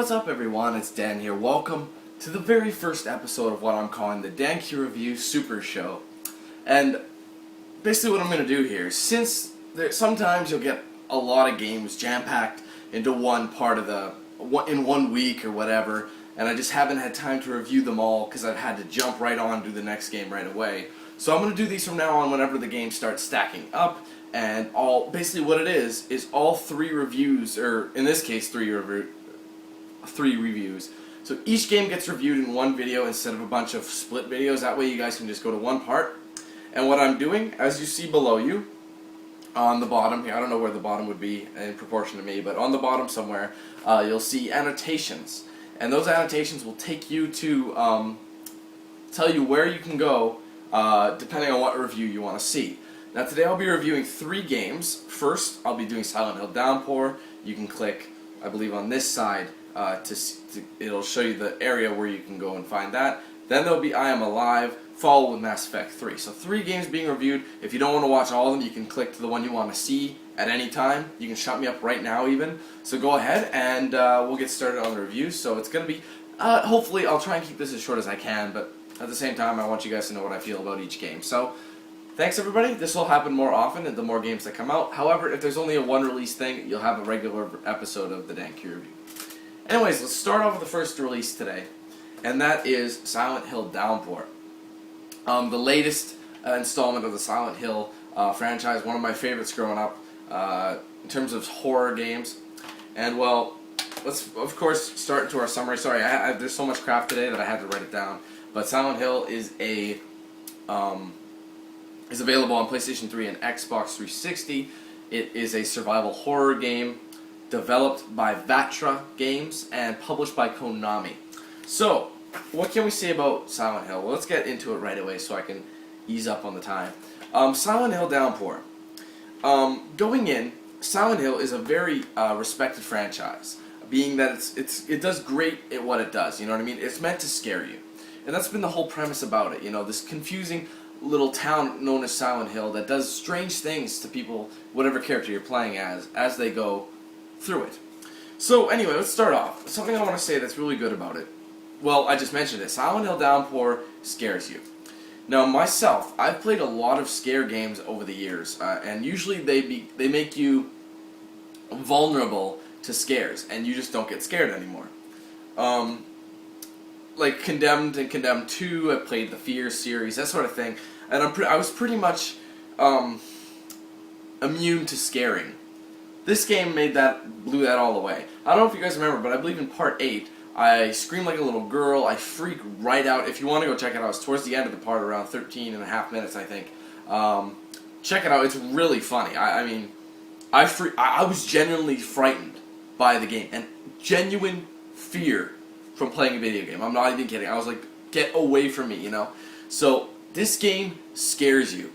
what's up everyone, it's Dan here. Welcome to the very first episode of what I'm calling the DanQ Review Supershow. And basically what I'm going to do here, since sometimes you'll get a lot of games jam-packed into one part of in 1 week or whatever, and I just haven't had time to review them all because I've had to jump right on to the next game right away. So I'm going to do these from now on whenever the games start stacking up, and basically what it is all 3 reviews, or in this case 3 reviews. So each game gets reviewed in one video instead of a bunch of split videos. That way you guys can just go to one part. And what I'm doing, as you see below you, on the bottom here, I don't know where the bottom would be in proportion to me, but on the bottom somewhere, you'll see annotations. And those annotations will take you to tell you where you can go depending on what review you want to see. Now today I'll be reviewing 3 games. First, I'll be doing Silent Hill Downpour. You can click, I believe, on this side. It'll show you the area where you can go and find that. Then there'll be I Am Alive, followed with Mass Effect 3. So 3 games being reviewed. If you don't want to watch all of them, you can click to the one you want to see at any time. You can shut me up right now even. So go ahead and we'll get started on the review. So it's going to be, hopefully I'll try and keep this as short as I can, but at the same time I want you guys to know what I feel about each game. So thanks everybody. This will happen more often the more games that come out. However, if there's only a 1 release thing, you'll have a regular episode of the DanQ Review. Anyways, let's start off with the first release today, and that is Silent Hill Downpour. The latest installment of the Silent Hill franchise, one of my favorites growing up in terms of horror games. And well, let's of course start into our summary. Sorry, there's so much crap today that I had to write it down. But Silent Hill is available on PlayStation 3 and Xbox 360. It is a survival horror game developed by Vatra Games and published by Konami. So, what can we say about Silent Hill? Well, let's get into it right away so I can ease up on the time. Silent Hill Downpour. Going in, Silent Hill is a very respected franchise, being that it does great at what it does. You know what I mean? It's meant to scare you, and that's been the whole premise about it. You know, this confusing little town known as Silent Hill that does strange things to people, whatever character you're playing as they go through it. So anyway, let's start off. Something I want to say that's really good about it. Well, I just mentioned it. Silent Hill Downpour scares you. Now myself, I've played a lot of scare games over the years, and usually they make you vulnerable to scares, and you just don't get scared anymore. Like Condemned and Condemned 2, I played the Fear series, that sort of thing, and I was pretty much immune to scaring. This game blew that all away. I don't know if you guys remember, but I believe in part 8, I screamed like a little girl, I freaked right out. If you want to go check it out, it's towards the end of the part, around 13 and a half minutes, I think. Check it out, it's really funny. I was genuinely frightened by the game, and genuine fear from playing a video game. I'm not even kidding. I was like, get away from me, you know? So, this game scares you.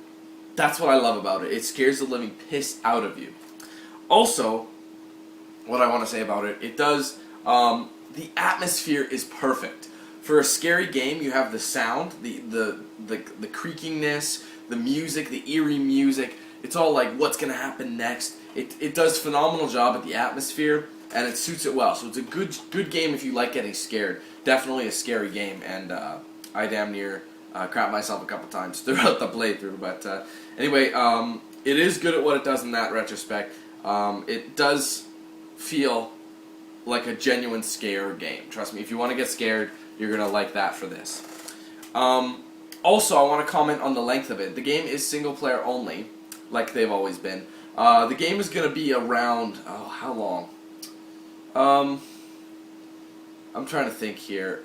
That's what I love about it. It scares the living piss out of you. Also, what I want to say about it, the atmosphere is perfect. For a scary game, you have the sound, the creakingness, the music, the eerie music. It's all like, what's going to happen next? It does a phenomenal job at the atmosphere, and it suits it well. So it's a good game if you like getting scared. Definitely a scary game, and I damn near crapped myself a couple times throughout the playthrough. But anyway, it is good at what it does in that retrospect. It does feel like a genuine scare game. Trust me, if you want to get scared, you're going to like that for this. Also, I want to comment on the length of it. The game is single player only, like they've always been. The game is going to be around, how long? I'm trying to think here.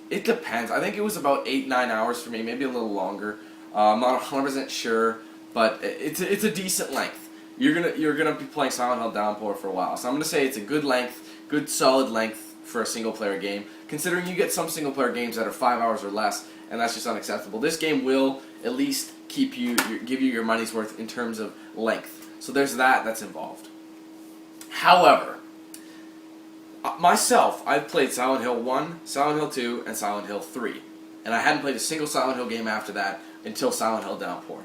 It depends. I think it was about 8-9 hours for me, maybe a little longer. I'm not 100% sure, but it's a decent length. You're gonna be playing Silent Hill Downpour for a while, so I'm gonna say it's a good length, good solid length for a single player game. Considering you get some single player games that are 5 hours or less, and that's just unacceptable. This game will at least give you your money's worth in terms of length. So there's that's involved. However, myself, I've played Silent Hill 1, Silent Hill 2, and Silent Hill 3. And I hadn't played a single Silent Hill game after that until Silent Hill Downpour.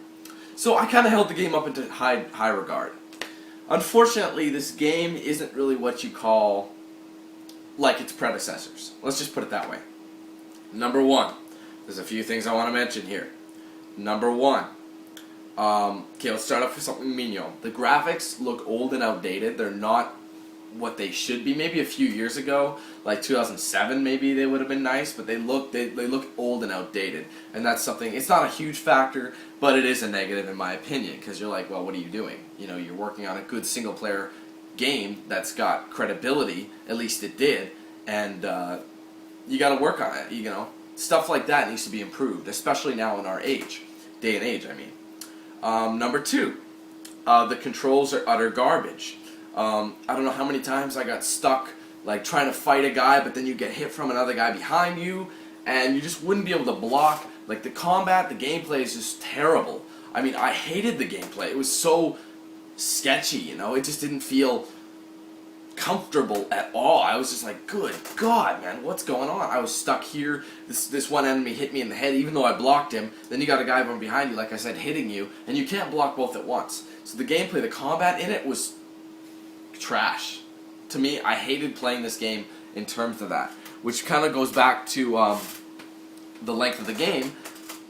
So I kind of held the game up into high regard. Unfortunately, this game isn't really what you call like its predecessors. Let's just put it that way. Number one, there's a few things I want to mention here. Number one, okay, let's start off with something menial. The graphics look old and outdated. They're not what they should be. Maybe a few years ago, like 2007, maybe they would have been nice, but they look old and outdated, and that's something. It's not a huge factor, but it is a negative in my opinion, because you're like, well, what are you doing? You know, you're working on a good single player game that's got credibility. At least it did, and you got to work on it. You know, stuff like that needs to be improved, especially now in our day and age. I mean, number two, the controls are utter garbage. I don't know how many times I got stuck like trying to fight a guy, but then you get hit from another guy behind you, and you just wouldn't be able to block. Like the combat, the gameplay is just terrible. I mean, I hated the gameplay. It was so sketchy, you know. It just didn't feel comfortable at all. I was just like, good God, man, what's going on? I was stuck here. This one enemy hit me in the head, even though I blocked him. Then you got a guy from behind you, like I said, hitting you, and you can't block both at once. So the gameplay, the combat in it was trash. To me, I hated playing this game in terms of that, which kind of goes back to the length of the game.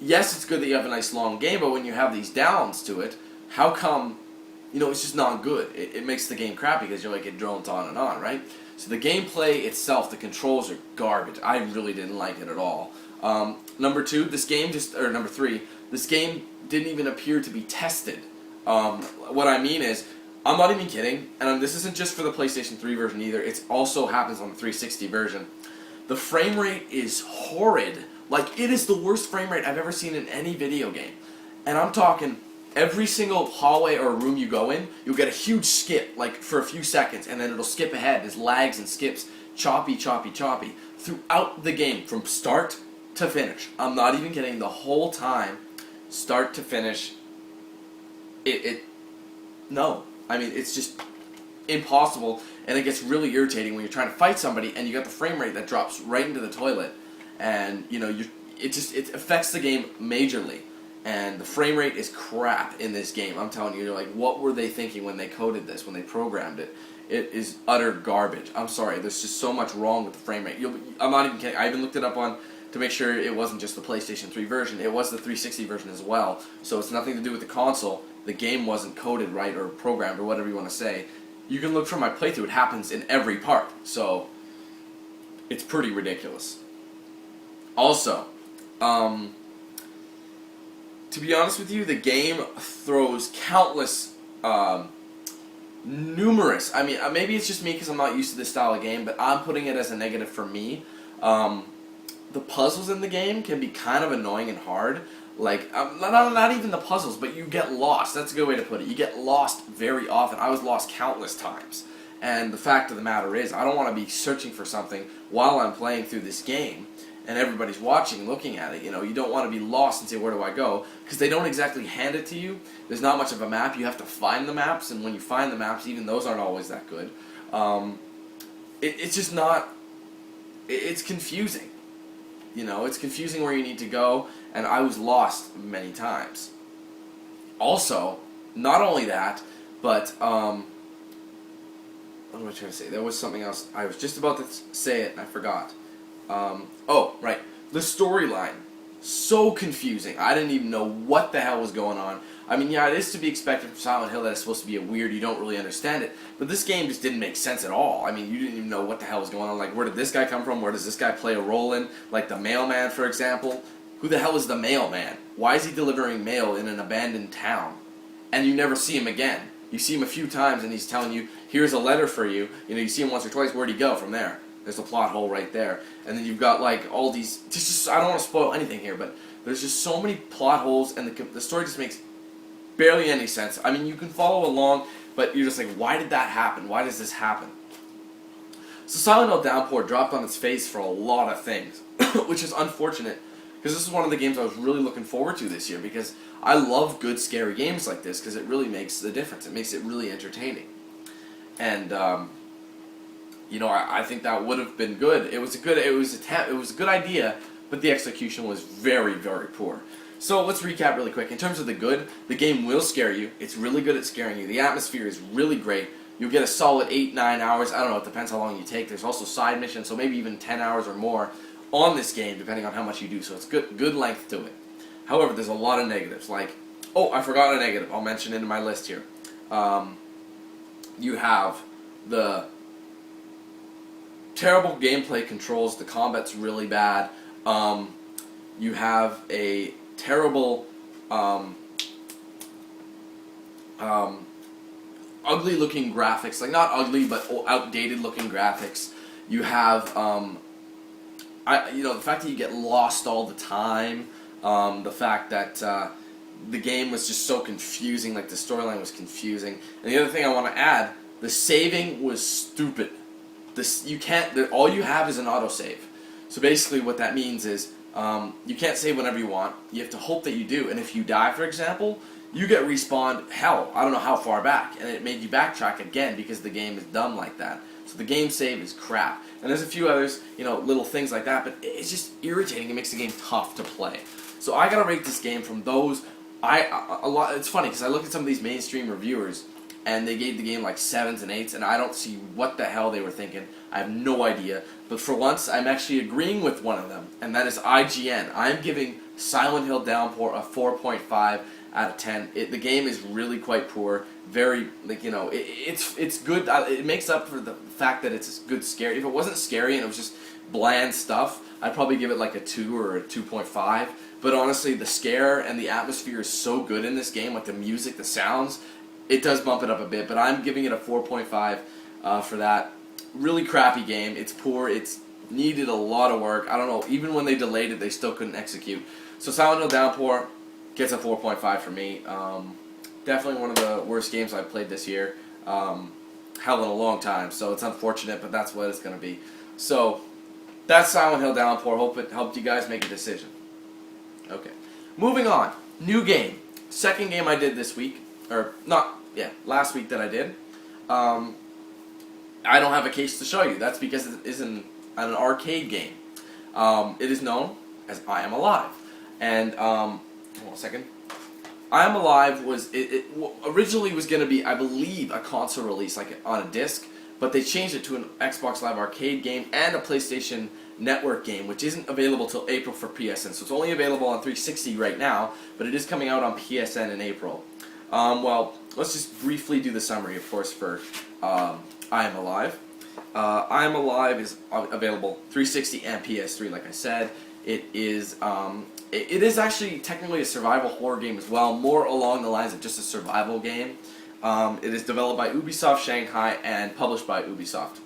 Yes, it's good that you have a nice long game, but when you have these downs to it, how come, you know, it's just not good? It makes the game crappy because you're like, it drones on and on, right? So the gameplay itself, the controls are garbage. I really didn't like it at all. Number two, number three, this game didn't even appear to be tested. What I mean is, I'm not even kidding, and this isn't just for the PlayStation 3 version either, it also happens on the 360 version. The frame rate is horrid. Like, it is the worst frame rate I've ever seen in any video game. And I'm talking, every single hallway or room you go in, you'll get a huge skip, like, for a few seconds, and then it'll skip ahead. There's lags and skips, choppy, choppy, choppy, throughout the game, from start to finish. I'm not even kidding, the whole time, start to finish, no. I mean, it's just impossible, and it gets really irritating when you're trying to fight somebody and you got the frame rate that drops right into the toilet, and you know it affects the game majorly, and the frame rate is crap in this game. I'm telling you, you're like, what were they thinking when they coded this, when they programmed it? It is utter garbage. I'm sorry, there's just so much wrong with the frame rate. I'm not even kidding. I even looked it up to make sure it wasn't just the PlayStation 3 version. It was the 360 version as well, so it's nothing to do with the console. The game wasn't coded right or programmed or whatever you want to say. You can look from my playthrough, it happens in every part. So, it's pretty ridiculous. Also, to be honest with you, the game throws countless, numerous, I mean, maybe it's just me because I'm not used to this style of game, but I'm putting it as a negative for me. The puzzles in the game can be kind of annoying and hard. Like, not even the puzzles, but you get lost. That's a good way to put it. You get lost very often. I was lost countless times. And the fact of the matter is, I don't want to be searching for something while I'm playing through this game, and everybody's watching and looking at it. You know, you don't want to be lost and say, where do I go? Because they don't exactly hand it to you. There's not much of a map. You have to find the maps, and when you find the maps, even those aren't always that good. It's just not... It's confusing. You know, it's confusing where you need to go, and I was lost many times. Also, not only that, but, what am I trying to say? There was something else. I was just about to say it, and I forgot. Oh, right. The storyline. So confusing. I didn't even know what the hell was going on. I mean, yeah, it is to be expected from Silent Hill that it's supposed to be a weird, you don't really understand it, but this game just didn't make sense at all. I mean, you didn't even know what the hell was going on. Like, where did this guy come from? Where does this guy play a role in? Like, the mailman, for example. Who the hell is the mailman? Why is he delivering mail in an abandoned town? And you never see him again. You see him a few times, and he's telling you, here's a letter for you. You know, you see him once or twice. Where'd he go from there? There's a plot hole right there. And then you've got, like, all these... Just I don't want to spoil anything here, but there's just so many plot holes, and the story just makes barely any sense. I mean, you can follow along, but you're just like, why did that happen? Why does this happen? So Silent Hill Downpour dropped on its face for a lot of things, which is unfortunate, because this is one of the games I was really looking forward to this year, because I love good, scary games like this, because it really makes the difference. It makes it really entertaining. And, you know, I think that would have been good. It was a good idea, but the execution was very, very poor. So let's recap really quick. In terms of the good, the game will scare you. It's really good at scaring you. The atmosphere is really great. You'll get a solid 8-9 hours. I don't know, it depends how long you take. There's also side missions, so maybe even 10 hours or more on this game, depending on how much you do. So it's good length to it. However, there's a lot of negatives. Like, oh, I forgot a negative. I'll mention it in my list here. You have the terrible gameplay controls. The combat's really bad. You have a terrible, ugly-looking graphics. Like, not ugly, but outdated-looking graphics. You have, the fact that you get lost all the time. The fact that the game was just so confusing. Like, the storyline was confusing. And the other thing I want to add, the saving was stupid. All you have is an autosave. So basically what that means is you can't save whenever you want. You have to hope that you do. And if you die, for example, you get respawned, hell, I don't know how far back. And it made you backtrack again because the game is dumb like that. So the game save is crap. And there's a few others, little things like that, but it's just irritating. It makes the game tough to play. So I gotta rate this game from those. It's funny because I look at some of these mainstream reviewers and they gave the game like 7s and 8s, and I don't see what the hell they were thinking. I have no idea. But for once, I'm actually agreeing with one of them, and that is IGN. I'm giving Silent Hill Downpour a 4.5 out of 10. The game is really quite poor. Very, it's good. It makes up for the fact that it's good scary. If it wasn't scary and it was just bland stuff, I'd probably give it like a 2 or a 2.5. But honestly, the scare and the atmosphere is so good in this game, like the music, the sounds, it does bump it up a bit. But I'm giving it a 4.5 for that. Really crappy game. It's poor. It's needed a lot of work. I don't know. Even when they delayed it, they still couldn't execute. So Silent Hill Downpour gets a 4.5 for me. Definitely one of the worst games I've played this year. Hell, in a long time. So it's unfortunate, but that's what it's going to be. So that's Silent Hill Downpour. Hope it helped you guys make a decision. Okay. Moving on. New game. Second game I did this week. Last week that I did. I don't have a case to show you. That's because it is an arcade game. It is known as I Am Alive. And, hold on a second. I Am Alive was, originally was going to be, I believe, a console release, like on a disc, but they changed it to an Xbox Live Arcade game and a PlayStation Network game, which isn't available till April for PSN. So it's only available on 360 right now, but it is coming out on PSN in April. Well, let's just briefly do the summary, of course, for I Am Alive. I Am Alive is available 360 and PS3, like I said. It is actually technically a survival horror game as well, more along the lines of just a survival game. It is developed by Ubisoft Shanghai and published by Ubisoft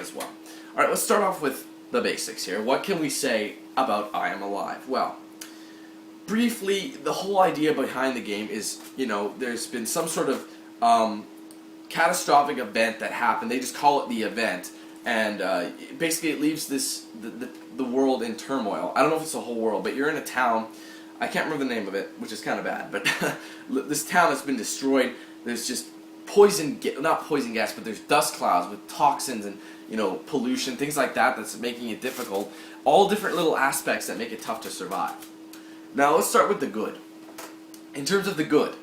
as well. Alright, let's start off with the basics here. What can we say about I Am Alive? Well, briefly, the whole idea behind the game is, there's been some sort of catastrophic event that happened. They just call it the event, and basically it leaves the world in turmoil. I don't know if it's the whole world, but you're in a town. I can't remember the name of it, which is kind of bad, but this town has been destroyed. There's just not poison gas, but there's dust clouds with toxins and pollution, things like that that's making it difficult. All different little aspects that make it tough to survive. Now let's start with the good. In terms of the good,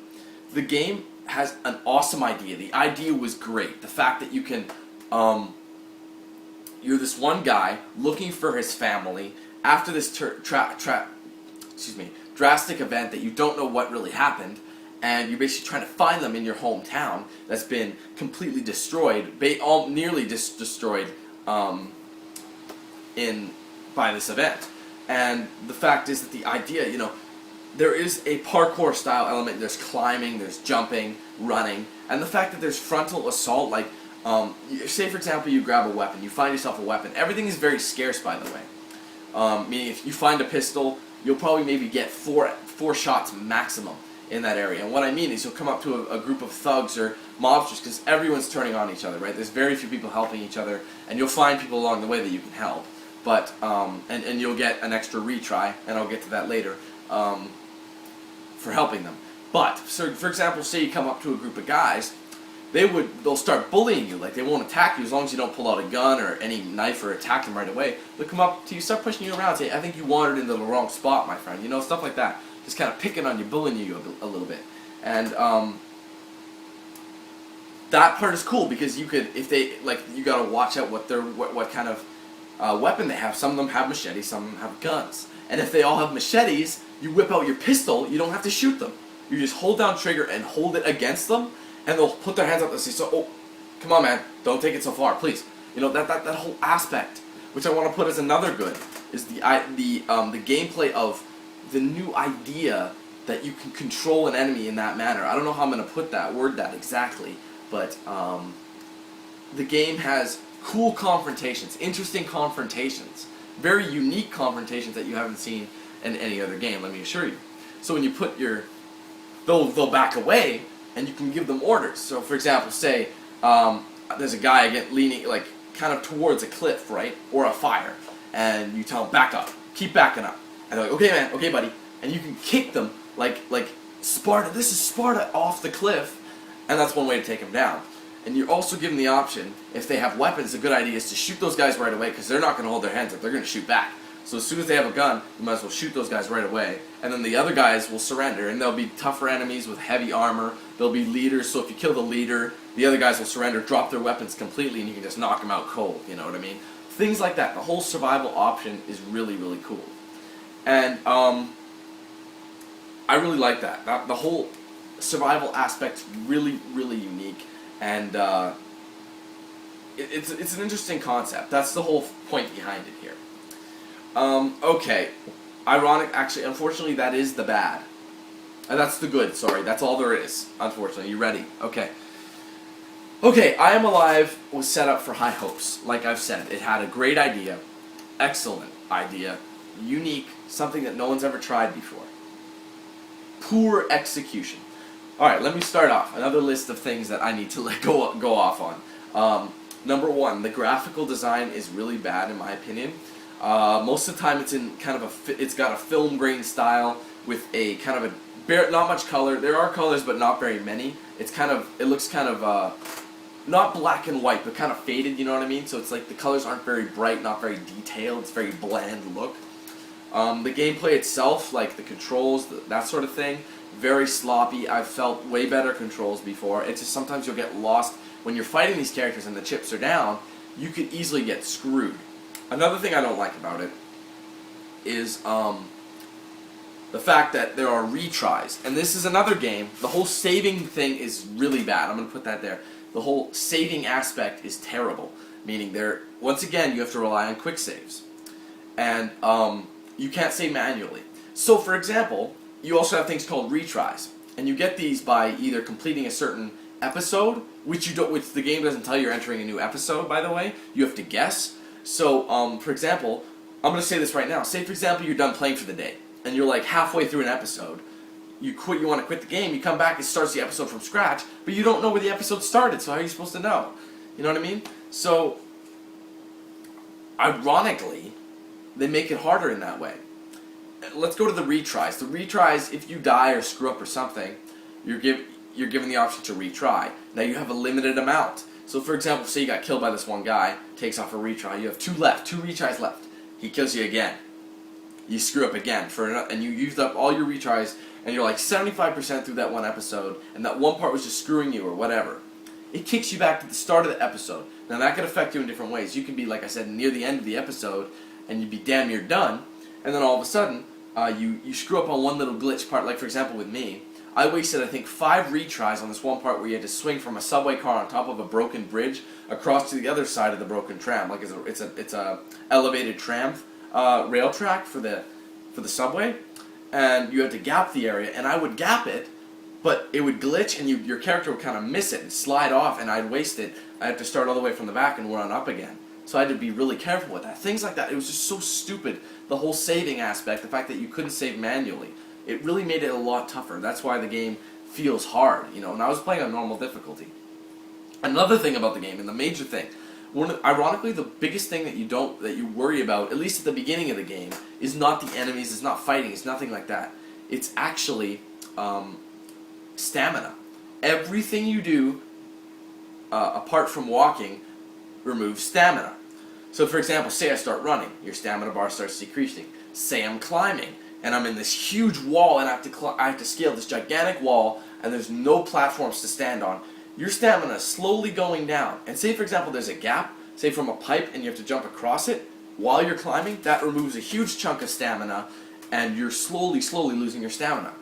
the game has an awesome idea. The idea was great. The fact that you can, you're this one guy looking for his family after this drastic event that you don't know what really happened, and you're basically trying to find them in your hometown that's been completely destroyed, nearly destroyed by this event. And the fact is that the idea, there is a parkour style element. There's climbing, there's jumping, running, and the fact that there's frontal assault, like, say for example you grab a weapon, you find yourself a weapon. Everything is very scarce, by the way. Meaning if you find a pistol, you'll probably maybe get four shots maximum in that area. And what I mean is you'll come up to a group of thugs or mobsters because everyone's turning on each other, right? There's very few people helping each other, and you'll find people along the way that you can help. But, and you'll get an extra retry, and I'll get to that later, for helping them. But, so for example, say you come up to a group of guys, they'll start bullying you. Like, they won't attack you as long as you don't pull out a gun or any knife or attack them right away. They'll come up to you, start pushing you around, say, I think you wandered into the wrong spot, my friend. Stuff like that. just kind of picking on you, bullying you a little bit. And that part is cool because you could, if they, like, you gotta watch out what kind of weapon they have. Some of them have machetes, some of them have guns. And if they all have machetes, you whip out your pistol, you don't have to shoot them. You just hold down trigger and hold it against them, and they'll put their hands up and say, so, oh, come on, man, don't take it so far, please. You know, that whole aspect, which I want to put as another good, is the gameplay of the new idea that you can control an enemy in that manner. I don't know how I'm going to word that exactly, but the game has cool confrontations, interesting confrontations, very unique confrontations that you haven't seen in any other game, let me assure you. So when you put they'll back away, and you can give them orders. So for example, say there's a guy leaning, like, kind of towards a cliff, right, or a fire, and you tell him, back up, keep backing up. And they're like, okay man, okay buddy, and you can kick them like Sparta, this is Sparta, off the cliff, and that's one way to take them down. And you're also given the option, if they have weapons, a good idea is to shoot those guys right away, because they're not going to hold their hands up, they're going to shoot back. So as soon as they have a gun, you might as well shoot those guys right away, and then the other guys will surrender, and they'll be tougher enemies with heavy armor, they'll be leaders, so if you kill the leader, the other guys will surrender, drop their weapons completely, and you can just knock them out cold, you know what I mean? Things like that. The whole survival option is really, really cool. And I really like that. The whole survival aspect's really, really unique, and it's an interesting concept. That's the whole point behind it here. Okay. Actually, unfortunately, that is the bad. That's the good, sorry. That's all there is, unfortunately. You ready? Okay. Okay, I Am Alive was set up for high hopes. Like I've said, it had a great idea, excellent idea, unique, something that no one's ever tried before. Poor execution. Alright, let me start off. Another list of things that I need to go off on. Number one, the graphical design is really bad in my opinion. Most of the time it's in it's got a film grain style with a kind of not much color. There are colors, but not very many. It looks kind of not black and white, but kind of faded, you know what I mean? So it's like the colors aren't very bright, not very detailed. It's very bland look. The gameplay itself, like the controls, that sort of thing, very sloppy. I've felt way better controls before. It's just sometimes you'll get lost when you're fighting these characters and the chips are down. You could easily get screwed. Another thing I don't like about it is the fact that there are retries. And this is another game. The whole saving thing is really bad. I'm going to put that there. The whole saving aspect is terrible. Meaning once again, you have to rely on quick saves. And you can't save manually. So for example, you also have things called retries. And you get these by either completing a certain episode, which the game doesn't tell you you're entering a new episode, by the way. You have to guess. So, for example, I'm going to say this right now. Say, for example, you're done playing for the day, and you're like halfway through an episode. You want to quit the game, you come back, it starts the episode from scratch, but you don't know where the episode started, so how are you supposed to know? You know what I mean? So, ironically, they make it harder in that way. Let's go to the retries. The retries, if you die or screw up or something, you're given the option to retry. Now you have a limited amount. So for example, say you got killed by this one guy, takes off a retry, you have two retries left. He kills you again. You screw up again, and you used up all your retries, and you're like 75% through that one episode, and that one part was just screwing you or whatever. It kicks you back to the start of the episode. Now that could affect you in different ways. You can be, like I said, near the end of the episode, and you'd be damn near done, and then all of a sudden, you screw up on one little glitch part, like for example with me. I wasted, I think, 5 retries on this one part where you had to swing from a subway car on top of a broken bridge across to the other side of the broken tram. Like it's a elevated tram rail track for the subway, and you had to gap the area. And I would gap it, but it would glitch, and your character would kind of miss it and slide off, and I'd waste it. I had to start all the way from the back and run up again. So I had to be really careful with that. Things like that. It was just so stupid. The whole saving aspect, the fact that you couldn't save manually. It really made it a lot tougher. That's why the game feels hard, you know, and I was playing on normal difficulty. Another thing about the game, and the major thing, ironically, the biggest thing that you worry about, at least at the beginning of the game, is not the enemies, it's not fighting, it's nothing like that. It's actually stamina. Everything you do, apart from walking, removes stamina. So for example, say I start running, your stamina bar starts decreasing. Say I'm climbing, and I'm in this huge wall, and I have to scale this gigantic wall, and there's no platforms to stand on, your stamina is slowly going down. And say, for example, there's a gap, say from a pipe, and you have to jump across it while you're climbing, that removes a huge chunk of stamina, and you're slowly losing your stamina.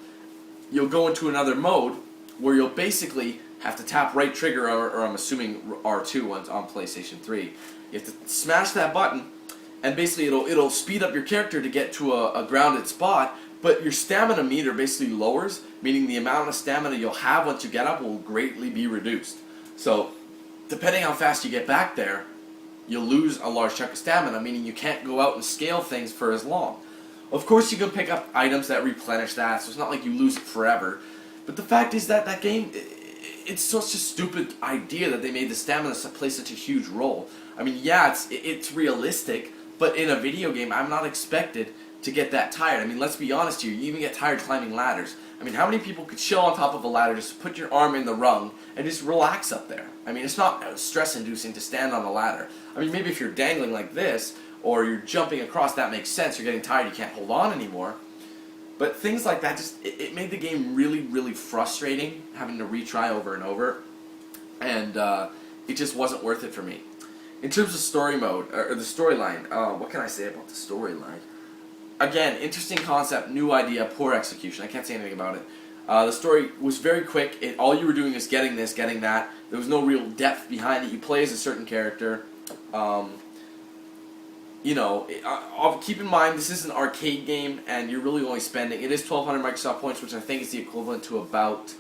You'll go into another mode where you'll basically have to tap right trigger, or I'm assuming R2 on PlayStation 3. You have to smash that button, and basically it'll speed up your character to get to a grounded spot, but your stamina meter basically lowers, meaning the amount of stamina you'll have once you get up will greatly be reduced. So, depending how fast you get back there, you'll lose a large chunk of stamina, meaning you can't go out and scale things for as long. Of course, you can pick up items that replenish that, so it's not like you lose it forever. But the fact is that game, it's such a stupid idea that they made the stamina play such a huge role. I mean, yeah, it's realistic, but in a video game, I'm not expected to get that tired. I mean, let's be honest here, you even get tired climbing ladders. I mean, how many people could chill on top of a ladder, just put your arm in the rung, and just relax up there? I mean, it's not stress-inducing to stand on a ladder. I mean, maybe if you're dangling like this, or you're jumping across, that makes sense. You're getting tired, you can't hold on anymore. But things like that, it made the game really frustrating, having to retry over and over. And it just wasn't worth it for me. In terms of story mode, or the storyline, what can I say about the storyline? Again, interesting concept, new idea, poor execution. I can't say anything about it. The story was very quick. All you were doing is getting this, getting that. There was no real depth behind it. You play as a certain character. You know, keep in mind this is an arcade game, and you're really only spending, it is 1,200 Microsoft points, which I think is the equivalent to about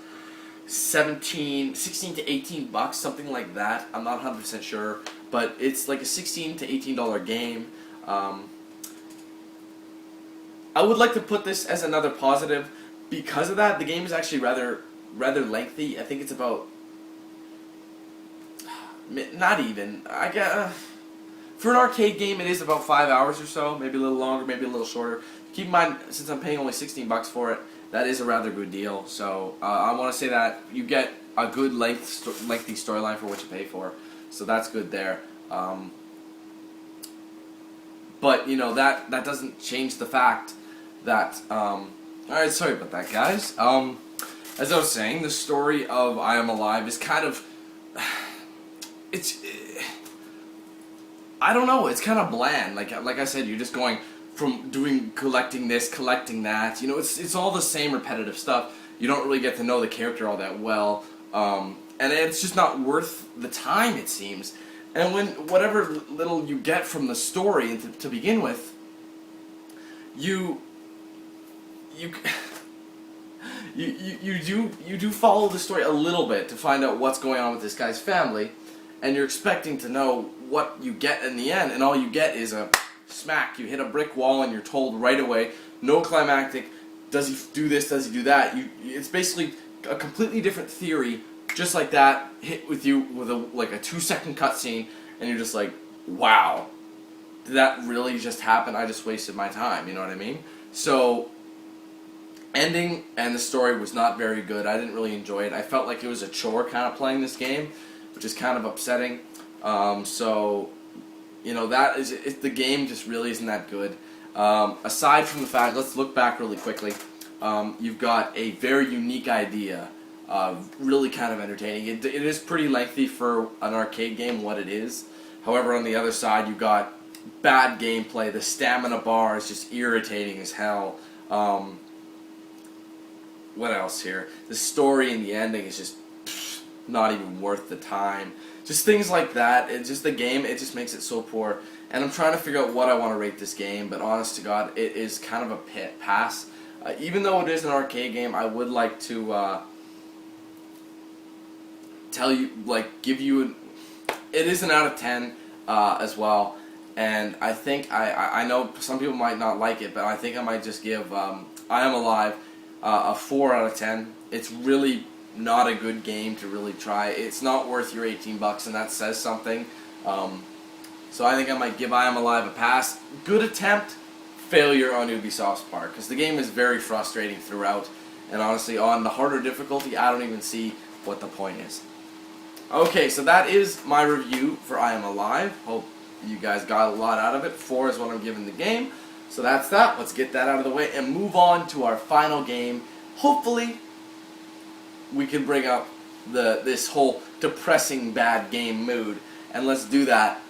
16 to 18 bucks, something like that. I'm not 100% sure, but it's like a $16 to $18 game. I would like to put this as another positive. Because of that, the game is actually rather lengthy. I think it's about, not even, I guess, for an arcade game it is about 5 hours or so, maybe a little longer, maybe a little shorter. Keep in mind, since I'm paying only 16 bucks for it, that is a rather good deal. So I want to say that you get a good lengthy storyline for what you pay for. So that's good there. But you know, that doesn't change the fact that alright, sorry about that, guys. As I was saying, the story of I Am Alive is kind of, I don't know, it's kind of bland. Like I said, you're just going from collecting this, collecting that. You know, it's all the same repetitive stuff. You don't really get to know the character all that well, and it's just not worth the time, it seems. And when whatever little you get from the story to begin with, you do follow the story a little bit to find out what's going on with this guy's family, and you're expecting to know what you get in the end, and all you get is a smack. You hit a brick wall, and you're told right away, no climactic. Does he do this? Does he do that? It's basically a completely different theory, just like that, hit with you with like a 2-second cutscene, and you're just like, wow, did that really just happen? I just wasted my time. You know what I mean? So, ending and the story was not very good. I didn't really enjoy it. I felt like it was a chore kind of playing this game, which is kind of upsetting. So, you know, the game just really isn't that good. Aside from the fact, let's look back really quickly. You've got a very unique idea, really kind of entertaining. It is pretty lengthy for an arcade game, what it is. However, on the other side, you've got bad gameplay. The stamina bar is just irritating as hell. What else here? The story and the ending is just not even worth the time. Just things like that. It's just the game, it just makes it so poor. And I'm trying to figure out what I want to rate this game, but honest to God, it is kind of a pass. Even though it is an arcade game, I would like to give you it is an out of 10 as well. And I think, I know some people might not like it, but I think I might just give I Am Alive a 4 out of 10. It's really not a good game to really try. It's not worth your 18 bucks, and that says something. So I think I might give I Am Alive a pass. Good attempt, failure on Ubisoft's part, because the game is very frustrating throughout, and honestly, on the harder difficulty, I don't even see what the point is. Okay, so that is my review for I Am Alive. Hope you guys got a lot out of it. 4 is what I'm giving the game. So that's that. Let's get that out of the way and move on to our final game. Hopefully, we can bring up this whole depressing bad game mood, and let's do that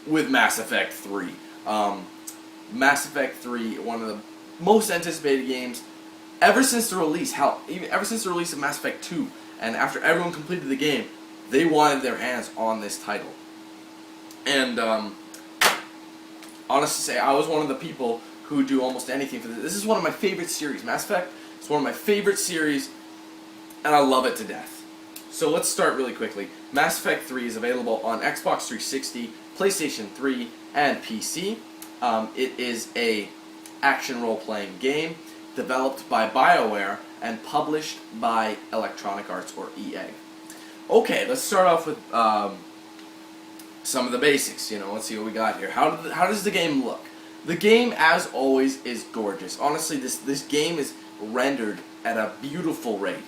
with Mass Effect 3. Mass Effect 3, one of the most anticipated games ever since the release. Hell, even ever since the release of Mass Effect 2, and after everyone completed the game, they wanted their hands on this title. And honestly, say I was one of the people who do almost anything for this. This is one of my favorite series. Mass Effect is one of my favorite series, and I love it to death. So let's start really quickly. Mass Effect 3 is available on Xbox 360, PlayStation 3, and PC. It is a action role-playing game developed by BioWare and published by Electronic Arts, or EA. Okay, let's start off with some of the basics. Let's see what we got here. How does the game look? The game, as always, is gorgeous. Honestly, this game is rendered at a beautiful rate.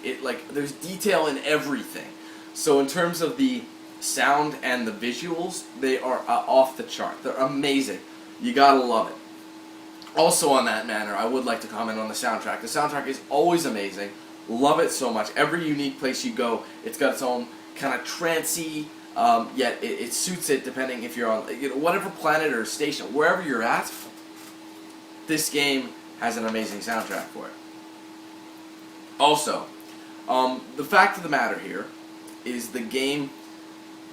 There's detail in everything. So in terms of the sound and the visuals, they are off the chart. They're amazing. You gotta love it. Also on that manner, I would like to comment on the soundtrack. The soundtrack is always amazing. Love it so much. Every unique place you go, it's got its own kind of trancey, yet it suits it depending if you're on whatever planet or station, wherever you're at. This game has an amazing soundtrack for it. Also, the fact of the matter here is the game,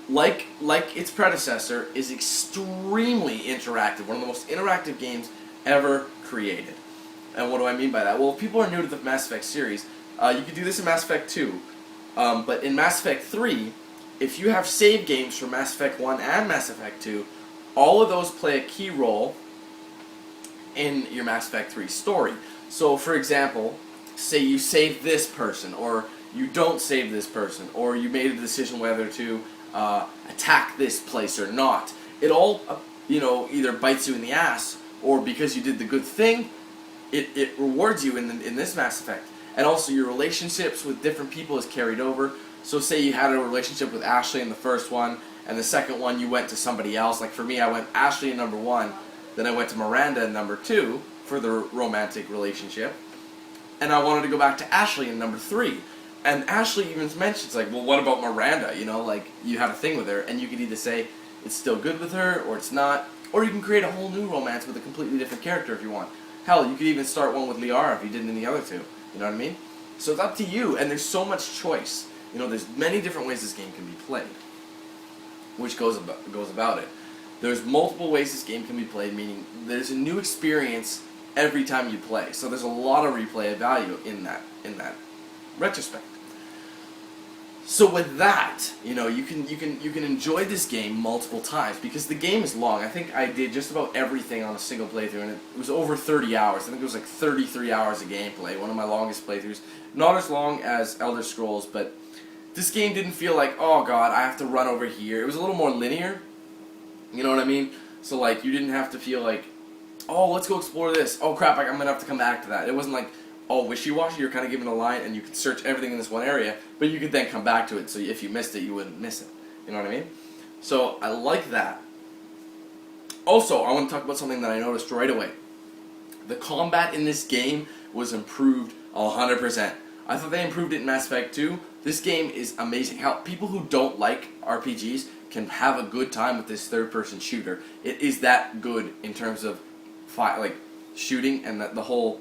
like its predecessor, is extremely interactive. One of the most interactive games ever created. And what do I mean by that? Well, if people are new to the Mass Effect series, you could do this in Mass Effect 2, but in Mass Effect 3, if you have save games for Mass Effect 1 and Mass Effect 2, all of those play a key role in your Mass Effect 3 story. So, for example, say you save this person, or you don't save this person, or you made a decision whether to attack this place or not. It all, either bites you in the ass, or because you did the good thing, it rewards you in this Mass Effect. And also your relationships with different people is carried over. So say you had a relationship with Ashley in the first one, and the second one you went to somebody else. Like for me, I went Ashley in number 1, then I went to Miranda in number 2 for the romantic relationship. And I wanted to go back to Ashley in number 3. And Ashley even mentions, well, what about Miranda? You had a thing with her, and you could either say it's still good with her, or it's not. Or you can create a whole new romance with a completely different character if you want. Hell, you could even start one with Liara if you didn't in the other two. You know what I mean? So it's up to you, and there's so much choice. There's many different ways this game can be played, which goes about it. There's multiple ways this game can be played, meaning there's a new experience every time you play. So there's a lot of replay value in that retrospect. So with that, you can enjoy this game multiple times because the game is long. I think I did just about everything on a single playthrough, and it was over 30 hours. I think it was 33 hours of gameplay, one of my longest playthroughs. Not as long as Elder Scrolls, but this game didn't feel like, oh god, I have to run over here. It was a little more linear. You know what I mean? So you didn't have to feel like, oh, let's go explore this. Oh crap, I'm going to have to come back to that. It wasn't like, oh, wishy-washy. You're kind of given a line and you could search everything in this one area, but you could then come back to it, so if you missed it, you wouldn't miss it. You know what I mean? So I like that. Also, I want to talk about something that I noticed right away. The combat in this game was improved 100%. I thought they improved it in Mass Effect 2. This game is amazing. How people who don't like RPGs can have a good time with this third-person shooter. It is that good in terms of shooting, and the whole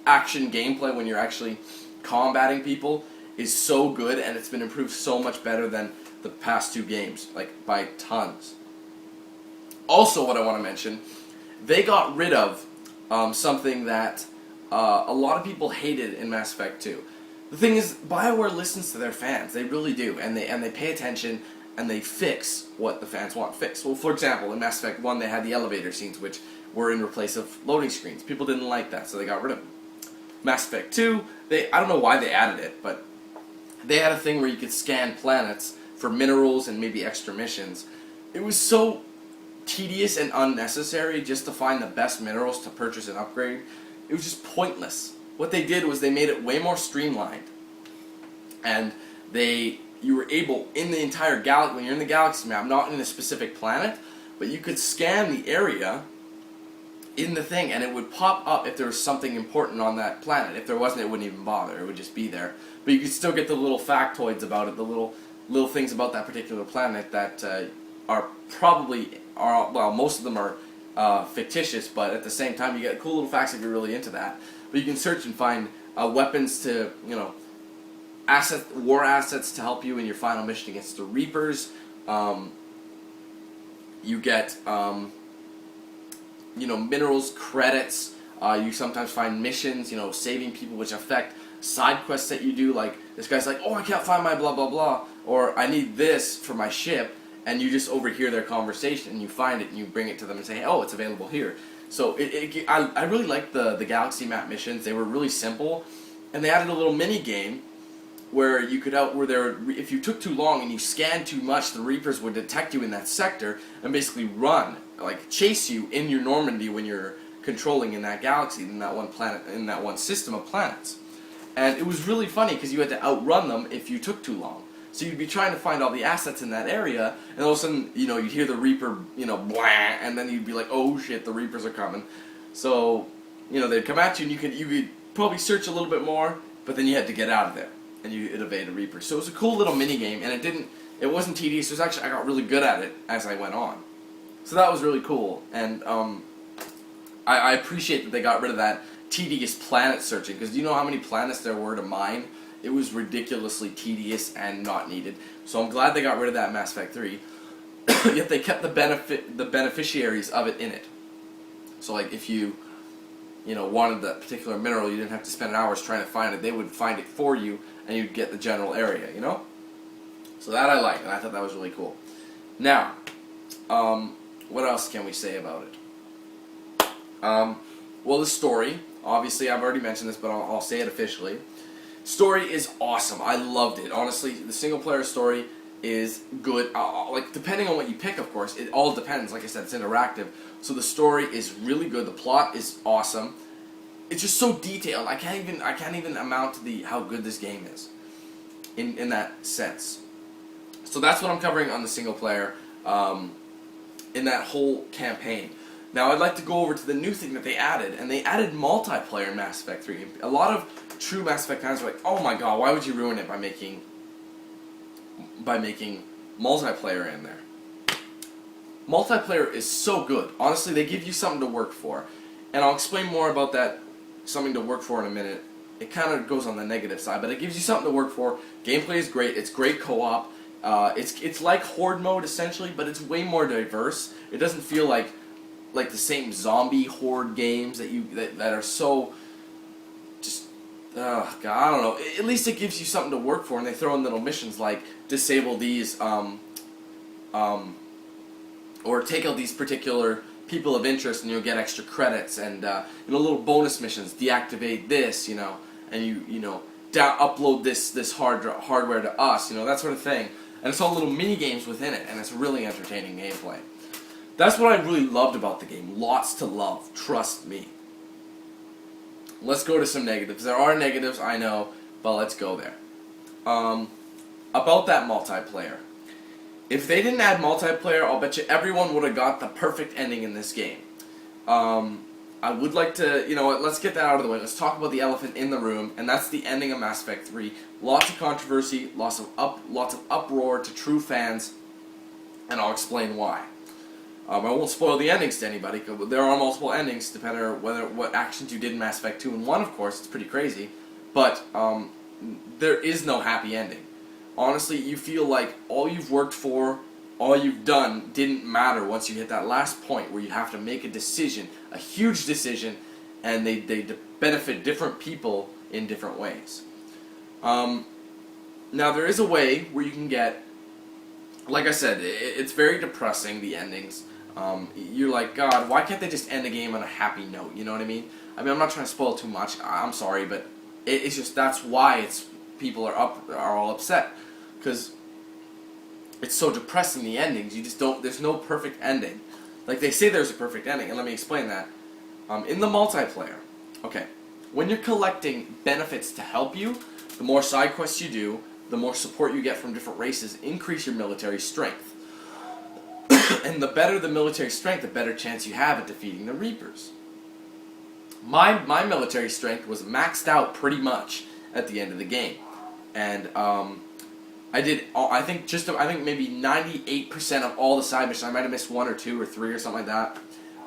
action gameplay when you're actually combating people is so good, and it's been improved so much better than the past 2 games, by tons. Also, what I want to mention, they got rid of something that a lot of people hated in Mass Effect 2. The thing is, BioWare listens to their fans. They really do, and they pay attention, and they fix what the fans want fixed. Well, for example, in Mass Effect 1, they had the elevator scenes, which were in place of loading screens. People didn't like that, so they got rid of them. Mass Effect 2, I don't know why they added it, but they had a thing where you could scan planets for minerals and maybe extra missions. It was so tedious and unnecessary just to find the best minerals to purchase and upgrade. It was just pointless. What they did was they made it way more streamlined. And you were able, in the entire galaxy, when you're in the galaxy map, not in a specific planet, but you could scan the area in the thing, and it would pop up if there was something important on that planet. If there wasn't, it wouldn't even bother. It would just be there. But you could still get the little factoids about it, the little things about that particular planet that are well, most of them are fictitious, but at the same time, you get cool little facts if you're really into that. But you can search and find weapons to, war assets to help you in your final mission against the Reapers. You get, minerals, credits. You sometimes find missions, saving people, which affect side quests that you do. Like, this guy's like, oh, I can't find my blah, blah, blah. Or, I need this for my ship. And you just overhear their conversation, and you find it, and you bring it to them and say, oh, it's available here. So, I really liked the Galaxy Map missions. They were really simple. And they added a little mini game where you could if you took too long and you scanned too much, the Reapers would detect you in that sector and basically run, like chase you in your Normandy when you're controlling in that galaxy, in that one planet, in that one system of planets. And it was really funny because you had to outrun them if you took too long. So you'd be trying to find all the assets in that area, and all of a sudden, you'd hear the Reaper, blah, and then you'd be like, oh shit, the Reapers are coming. So, they'd come at you, and you could probably search a little bit more, but then you had to get out of there, and you'd evade a Reaper. So it was a cool little mini game, and it wasn't tedious. It was actually, I got really good at it as I went on. So that was really cool, and I appreciate that they got rid of that tedious planet searching, because do you know how many planets there were to mine? It was ridiculously tedious and not needed. So I'm glad they got rid of that in Mass Effect 3. Yet they kept the beneficiaries of it in it. So like if you wanted that particular mineral, you didn't have to spend hours trying to find it. They would find it for you, and you'd get the general area, So that I liked, and I thought that was really cool. Now, what else can we say about it? Well, the story. Obviously, I've already mentioned this, but I'll say it officially. Story is awesome. I loved it. Honestly, the single-player story is good. Like, depending on what you pick, of course, it all depends. Like I said, it's interactive. So the story is really good. The plot is awesome. It's just so detailed. I can't even amount to how good this game is in that sense. So that's what I'm covering on the single-player in that whole campaign. Now, I'd like to go over to the new thing that they added, and they added multiplayer in Mass Effect 3. A lot of true Mass Effect fans are like, oh my god, why would you ruin it by making multiplayer in there? Multiplayer is so good. Honestly, they give you something to work for. And I'll explain more about that something to work for in a minute. It kind of goes on the negative side, but it gives you something to work for. Gameplay is great. It's great co-op. It's like Horde mode, essentially, but it's way more diverse. It doesn't feel like the same zombie Horde games that are so just God, I don't know. At least it gives you something to work for, and they throw in little missions like disable these or take out these particular people of interest, and you'll get extra credits, and little bonus missions, deactivate this, and you upload this hardware to us, that sort of thing. And it's all little mini games within it, and it's really entertaining gameplay. That's what I really loved about the game. Lots to love. Trust me. Let's go to some negatives. There are negatives, I know, but let's go there. About that multiplayer. If they didn't add multiplayer, I'll bet you everyone would have got the perfect ending in this game. I would like to, let's get that out of the way. Let's talk about the elephant in the room, and that's the ending of Mass Effect 3. Lots of controversy, lots of uproar to true fans, and I'll explain why. I won't spoil the endings to anybody, because there are multiple endings, depending on what actions you did in Mass Effect 2 and 1, of course. It's pretty crazy. But there is no happy ending. Honestly, you feel like all you've worked for, all you've done, didn't matter once you hit that last point where you have to make a decision, a huge decision, and they benefit different people in different ways. Now, there is a way where you can get, like I said, it's very depressing, the endings. You're like, God, why can't they just end the game on a happy note? You know what I mean? I'm not trying to spoil too much. I'm sorry, but it's just that's why people are all upset, because it's so depressing, the endings. You just don't. There's no perfect ending. Like they say, there's a perfect ending, and let me explain that. In the multiplayer, okay, when you're collecting benefits to help you, the more side quests you do, the more support you get from different races, increase your military strength. And the better the military strength, the better chance you have at defeating the Reapers. my military strength was maxed out pretty much at the end of the game, and I think maybe 98% of all the side missions. I might have missed 1 or 2 or 3 or something like that,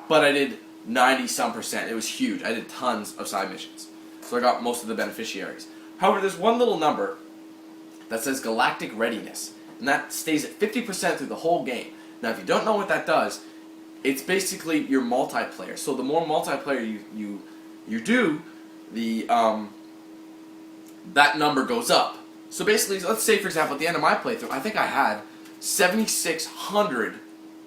but I did 90-some%. It was huge. I did tons of side missions, so I got most of the beneficiaries. However, there's one little number that says galactic readiness, and that stays at 50% through the whole game. Now, if you don't know what that does, it's basically your multiplayer. So the more multiplayer you do, the that number goes up. So basically, let's say for example, at the end of my playthrough, I think I had 7,600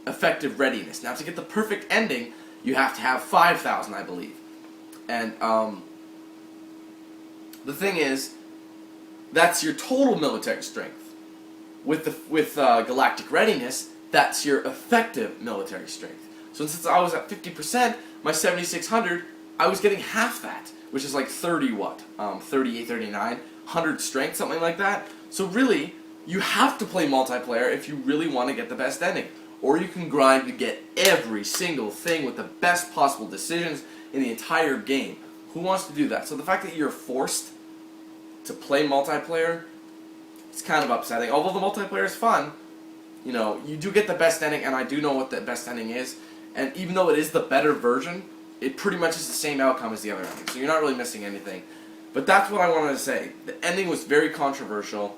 effective readiness. Now, to get the perfect ending, you have to have 5,000, I believe. And the thing is, that's your total military strength. With galactic readiness, that's your effective military strength. So since I was at 50%, my 7,600, I was getting half that, which is like 38, 39, 100 strength, something like that. So really, you have to play multiplayer if you really want to get the best ending. Or you can grind to get every single thing with the best possible decisions in the entire game. Who wants to do that? So the fact that you're forced to play multiplayer, it's kind of upsetting. Although the multiplayer is fun, you know, you do get the best ending, and I do know what the best ending is. And even though it is the better version, it pretty much is the same outcome as the other ending. So you're not really missing anything. But that's what I wanted to say. The ending was very controversial.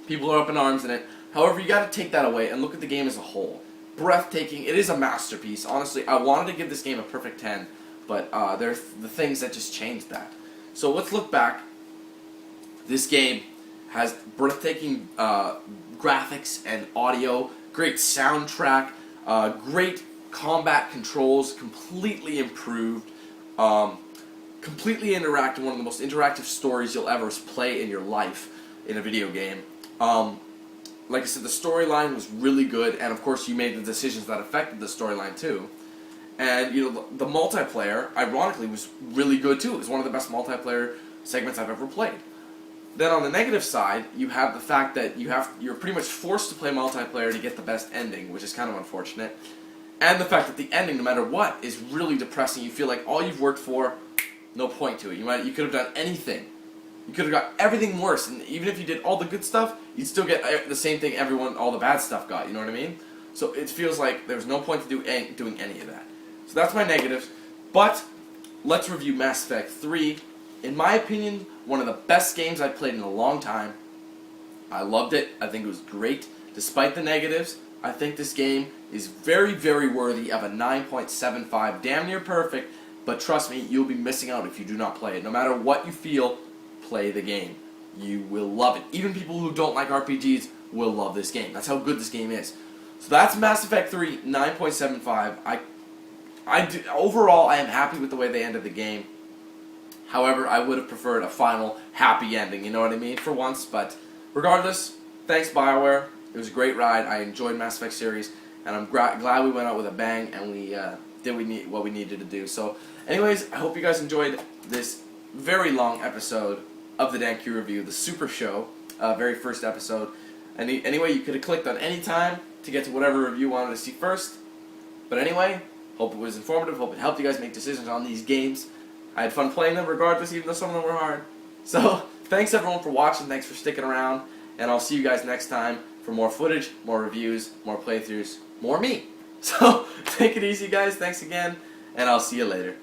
People are up in arms in it. However, you got to take that away and look at the game as a whole. Breathtaking. It is a masterpiece. Honestly, I wanted to give this game a perfect 10, but there's the things that just changed that. So let's look back. This game has breathtaking graphics and audio, great soundtrack, great combat controls, completely improved, completely interactive, one of the most interactive stories you'll ever play in your life in a video game. Like I said, the storyline was really good, and of course you made the decisions that affected the storyline too. And you know, the multiplayer, ironically, was really good too. It was one of the best multiplayer segments I've ever played. Then on the negative side, you have the fact that you're pretty much forced to play multiplayer to get the best ending, which is kind of unfortunate. And the fact that the ending, no matter what, is really depressing. You feel like all you've worked for, no point to it. You could have done anything. You could have got everything worse, and even if you did all the good stuff, you'd still get the same thing all the bad stuff got, you know what I mean? So it feels like there's no point to doing any of that. So that's my negatives. But let's review Mass Effect 3. In my opinion, one of the best games I've played in a long time. I loved it. I think it was great. Despite the negatives, I think this game is very, very worthy of a 9.75. Damn near perfect, but trust me, you'll be missing out if you do not play it. No matter what you feel, play the game. You will love it. Even people who don't like RPGs will love this game. That's how good this game is. So that's Mass Effect 3, 9.75. Overall, I am happy with the way they ended the game. However, I would have preferred a final happy ending, you know what I mean, for once. But regardless, thanks BioWare. It was a great ride. I enjoyed Mass Effect series, and I'm glad we went out with a bang and we did what we needed to do. So anyways, I hope you guys enjoyed this very long episode of the DanQ review, the Supershow, very first episode. Anyway, you could have clicked on any time to get to whatever review you wanted to see first. But anyway, hope it was informative. Hope it helped you guys make decisions on these games. I had fun playing them regardless, even though some of them were hard. So, thanks everyone for watching. Thanks for sticking around. And I'll see you guys next time for more footage, more reviews, more playthroughs, more me. So, take it easy guys. Thanks again. And I'll see you later.